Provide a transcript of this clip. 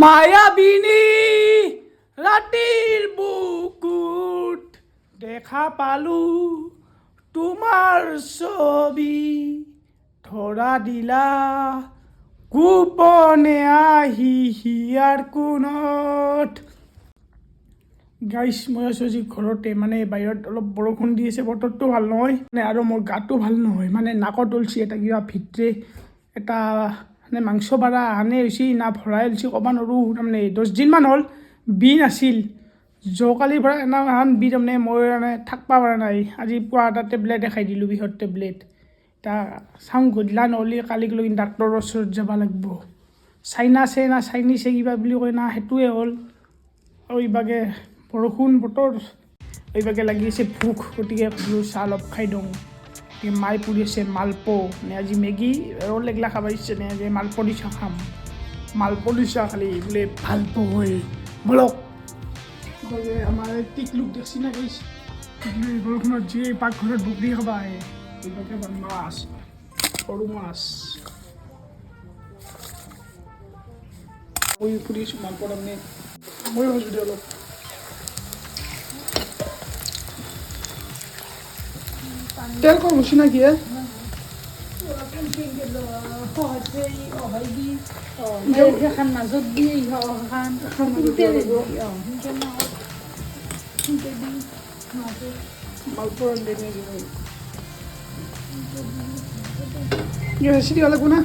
মায়াবিনী ৰাতিৰ বুকুত দেখা পালো তোমাৰ ছবি ধৰা দিলা গোপনে আহি হিয়াৰ কোণত। গাইছ মই আছোঁ আজি ঘৰতে, মানে বাহিৰত অলপ বৰষুণ দি আছে, বতৰটো ভাল নহয় মানে, আৰু মোৰ গাটো ভাল নহয় মানে, নাকত ওলছি এটা কিবা ভিতৰে এটা মানে মাংস বাৰা আনে হৈছে না ভৰাই ওলছি ক'ব নোৱাৰোঁ। তাৰমানে 10 দিনমান হ'ল বিষ নাছিল, যোৱাকালিৰ পৰা এনাখন বিষ তাৰমানে মই মানে থাকিব পৰা নাই। আজি পুৱা এটা টেবলেট খাই দিলোঁ, বিষৰ টেবলেট। এতিয়া চাওঁ গধূলা নহ'লে কালিক লৈ ডাক্তৰৰ ওচৰত যাব লাগিব। চাইনাছে না চাইনিছে কিবা বুলি কয় না, সেইটোৱে হ'ল। আৰু ইবাগে বৰষুণ বতৰ, এইভাগে লাগি আছে ভোক, গতিকে বোলো চাহ অলপ খাই দিওঁ। মায়ে পুৰি আছে মালপো, মানে আজি মেগী ৰ'ল এগিলা খাব ইচ্ছা নাই, আজি মালপো দি চাহ খাম। মালপো দি চাহ খালি বোলে ভাল পোৱা বলক। আমাৰ টিকলুক দেখছি না গৈছে বৰষুণত যি পাকঘৰত বগৰী খাব আহে। এইভাগে মাছ, সৰু মাছ মই ফুৰি আছোঁ মালপো, তাৰমানে ময়ো ভাবিছোঁ অলপ তেল কম হৈছে না কি মাজত দিয়ে মালপোৱা চিটি লাগব না।